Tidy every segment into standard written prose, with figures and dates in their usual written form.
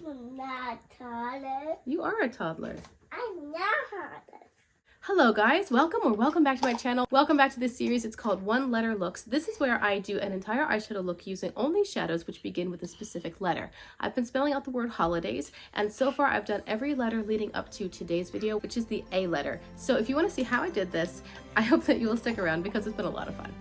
I'm not a toddler. You are a toddler. I'm not a toddler. Hello guys, welcome back to my channel. Welcome back to this series. It's called One Letter Looks. This is where I do an entire eyeshadow look using only shadows which begin with a specific letter. I've been spelling out the word holidays, and so far I've done every letter leading up to today's video, which is the A letter. So if you want to see how I did this, I hope that you will stick around because it's been a lot of fun.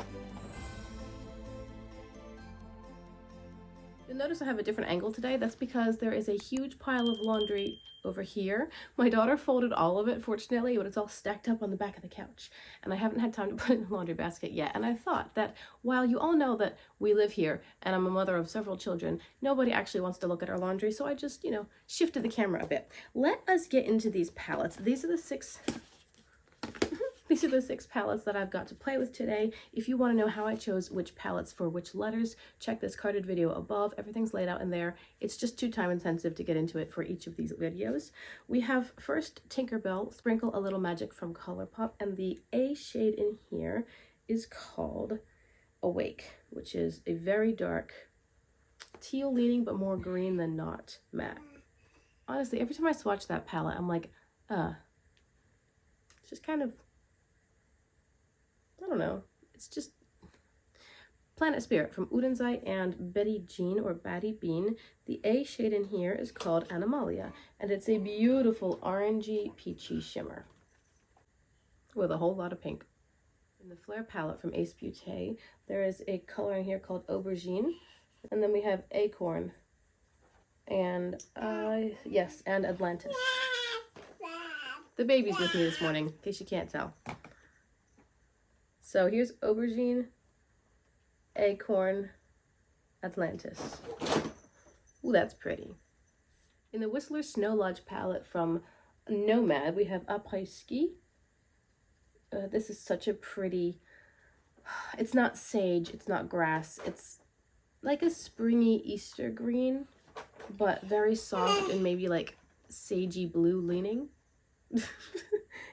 You'll notice I have a different angle today. That's because there is a huge pile of laundry over here. My daughter folded all of it, fortunately, but it's all stacked up on the back of the couch. And I haven't had time to put it in the laundry basket yet. And I thought that while you all know that we live here and I'm a mother of several children, nobody actually wants to look at our laundry. So I just, shifted the camera a bit. Let us get into these palettes. These are the six palettes that I've got to play with today. If you want to know how I chose which palettes for which letters, check this carded video above. Everything's laid out in there. It's just too time intensive to get into it for each of these videos. We have first Tinkerbell, Sprinkle a Little Magic from Colourpop, and the A shade in here is called Awake, which is a very dark teal leaning but more green than not matte. Honestly, every time I swatch that palette, I'm like, it's just kind of, I don't know, it's just Planet Spirit from Udenzai and Betty Jean or Batty Bean. The A shade in here is called Animalia, and it's a beautiful orangey peachy shimmer with a whole lot of pink. In the Flare palette from Ace Beauté, there is a color in here called Aubergine, and then we have Acorn and and Atlantis. The baby's with me this morning, in case you can't tell. So here's Aubergine, Acorn, Atlantis. Ooh, that's pretty. In the Whistler Snow Lodge palette from Nomad, we have Après Ski. This is such a pretty, it's not sage, it's not grass, it's like a springy Easter green, but very soft and maybe like sagey blue leaning.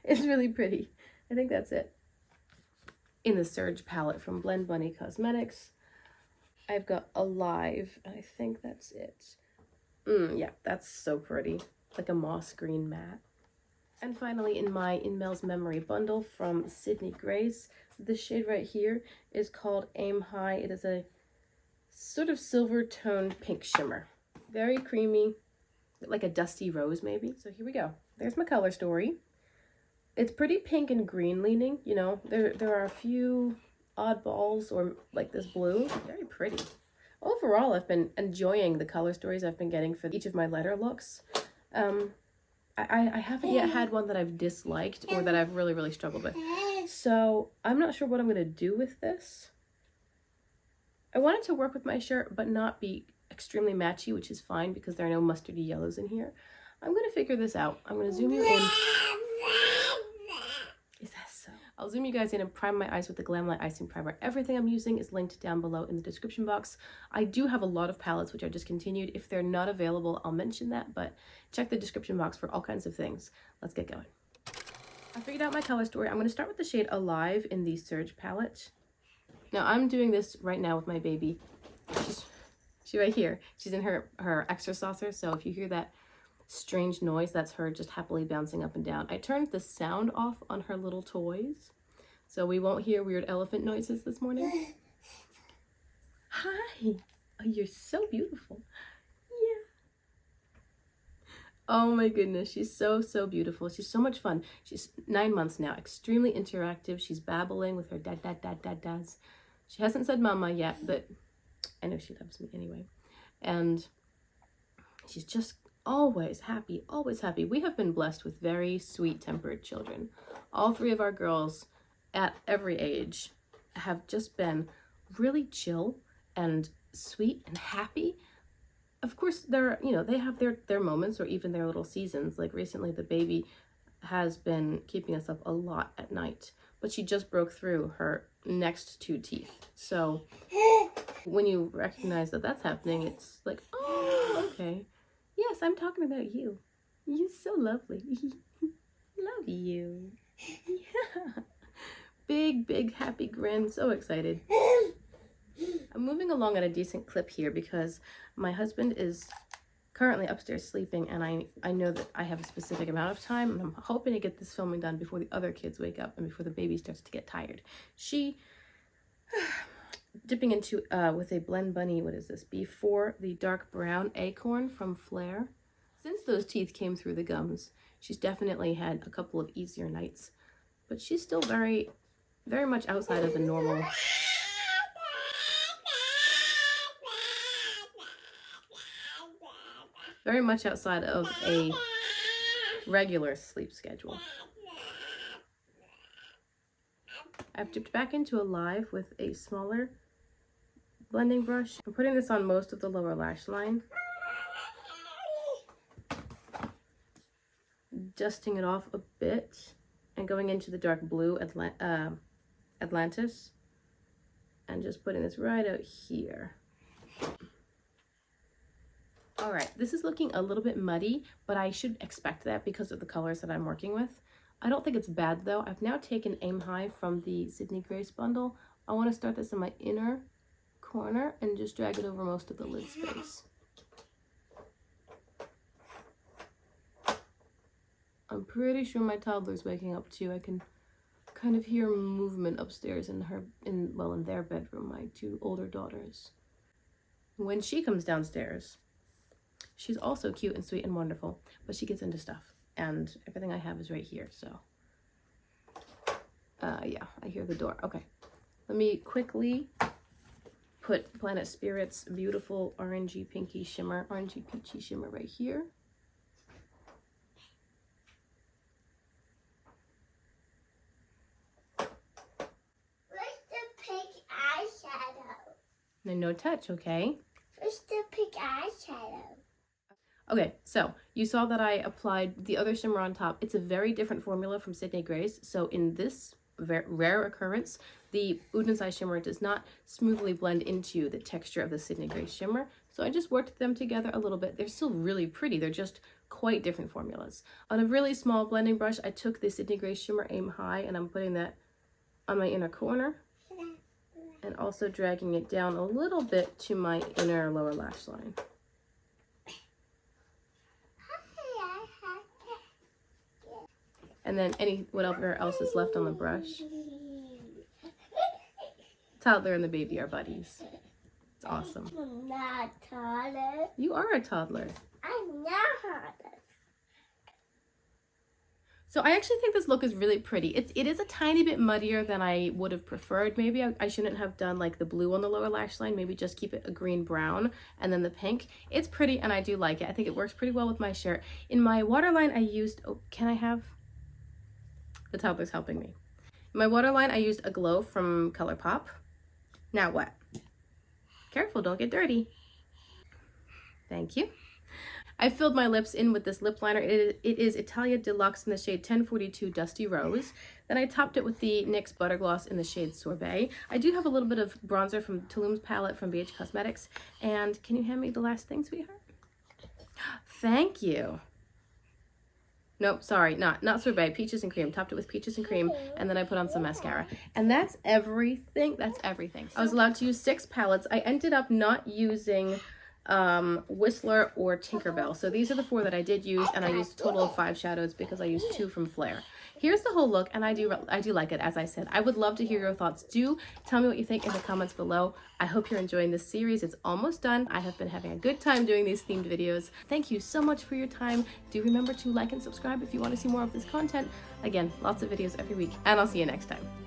It's really pretty. I think that's it. In the Surge palette from Blend Bunny Cosmetics, I've got Alive. I think that's it. Yeah, that's so pretty. Like a moss green matte. And finally, in my In Mel's Memory bundle from Sydney Grace, this shade right here is called Aim High. It is a sort of silver toned pink shimmer. Very creamy, like a dusty rose maybe. So here we go. There's my color story. It's pretty pink and green leaning, there are a few oddballs or like this blue. Very pretty. Overall, I've been enjoying the color stories I've been getting for each of my letter looks. I haven't yet had one that I've disliked or that I've really struggled with. So I'm not sure what I'm going to do with this. I wanted to work with my shirt but not be extremely matchy, which is fine because there are no mustardy yellows in here. I'm going to figure this out. I'm going to zoom you in. Is that so? I'll zoom you guys in and prime my eyes with the Glamlight Icing Primer. Everything I'm using is linked down below in the description box. I do have a lot of palettes which I discontinued. If they're not available, I'll mention that, but check the description box for all kinds of things. Let's get going. I figured out my color story. I'm going to start with the shade Alive in the Surge palette. Now I'm doing this right now with my baby. She's right here. She's in her extra saucer, so if you hear that strange noise, that's her just happily bouncing up and down. I turned the sound off on her little toys, so we won't hear weird elephant noises this morning. Hi! Oh, you're so beautiful. Yeah. Oh my goodness, she's so beautiful. She's so much fun. She's 9 months now, extremely interactive. She's babbling with her dads. She hasn't said mama yet, but I know she loves me anyway. And she's just always happy, always happy. We have been blessed with very sweet-tempered children. All three of our girls at every age have just been really chill and sweet and happy. Of course, they have their moments or even their little seasons. Like recently, the baby has been keeping us up a lot at night, but she just broke through her next 2 teeth. So when you recognize that that's happening, it's like, oh, okay. Yes, I'm talking about you. You're so lovely. Love you. Yeah. Big, happy grin. So excited. I'm moving along at a decent clip here because my husband is currently upstairs sleeping, and I know that I have a specific amount of time, and I'm hoping to get this filming done before the other kids wake up and before the baby starts to get tired. She dipping into with a Blend Bunny, what is this, B4, the dark brown acorn from Flare. Since those teeth came through the gums, she's definitely had a couple of easier nights, but she's still very much outside of the normal. Very much outside of a regular sleep schedule. I've dipped back into Alive with a smaller blending brush. I'm putting this on most of the lower lash line. Dusting it off a bit and going into the dark blue Atlantis. And just putting this right out here. All right, this is looking a little bit muddy, but I should expect that because of the colors that I'm working with. I don't think it's bad though. I've now taken Aim High from the Sydney Grace bundle. I want to start this in my inner corner and just drag it over most of the lid space. I'm pretty sure my toddler's waking up too. I can kind of hear movement upstairs in their bedroom, my two older daughters. When she comes downstairs, she's also cute and sweet and wonderful, but she gets into stuff, and everything I have is right here, so. Yeah, I hear the door. Okay, let me quickly put Planet Spirit's beautiful orangey pinky shimmer, orangey peachy shimmer right here. Where's the pink eyeshadow? No touch, okay? Where's the pink eyeshadow? Okay, so you saw that I applied the other shimmer on top. It's a very different formula from Sydney Grace. So in this rare occurrence, the Oud and Eye shimmer does not smoothly blend into the texture of the Sydney Grace shimmer. So I just worked them together a little bit. They're still really pretty. They're just quite different formulas. On a really small blending brush, I took the Sydney Grace shimmer Aim High, and I'm putting that on my inner corner and also dragging it down a little bit to my inner lower lash line. And then whatever else is left on the brush. Toddler and the baby are buddies. It's awesome. I'm not a toddler. You are a toddler. I'm not a toddler. So I actually think this look is really pretty. It is a tiny bit muddier than I would have preferred. Maybe I shouldn't have done like the blue on the lower lash line. Maybe just keep it a green brown and then the pink. It's pretty and I do like it. I think it works pretty well with my shirt. In my waterline I used, oh, can I have? The toddler's helping me. In my waterline I used a Glow from ColourPop. Now what? Careful, don't get dirty. Thank you. I filled my lips in with this lip liner. It is Italia Deluxe in the shade 1042 Dusty Rose. Then I topped it with the NYX Butter Gloss in the shade Sorbet. I do have a little bit of bronzer from Tulum's palette from BH Cosmetics. And can you hand me the last thing, sweetheart? Thank you. Nope, sorry, not Sorbet, Peaches and Cream. Topped it with Peaches and Cream, and then I put on some mascara. And that's everything. That's everything. I was allowed to use 6 palettes. I ended up not using Whistler or Tinkerbell. So these are the 4 that I did use, and I used a total of 5 shadows because I used 2 from Flare. Here's the whole look, and I do like it, as I said. I would love to hear your thoughts. Do tell me what you think in the comments below. I hope you're enjoying this series. It's almost done. I have been having a good time doing these themed videos. Thank you so much for your time. Do remember to like and subscribe if you want to see more of this content. Again, lots of videos every week, and I'll see you next time.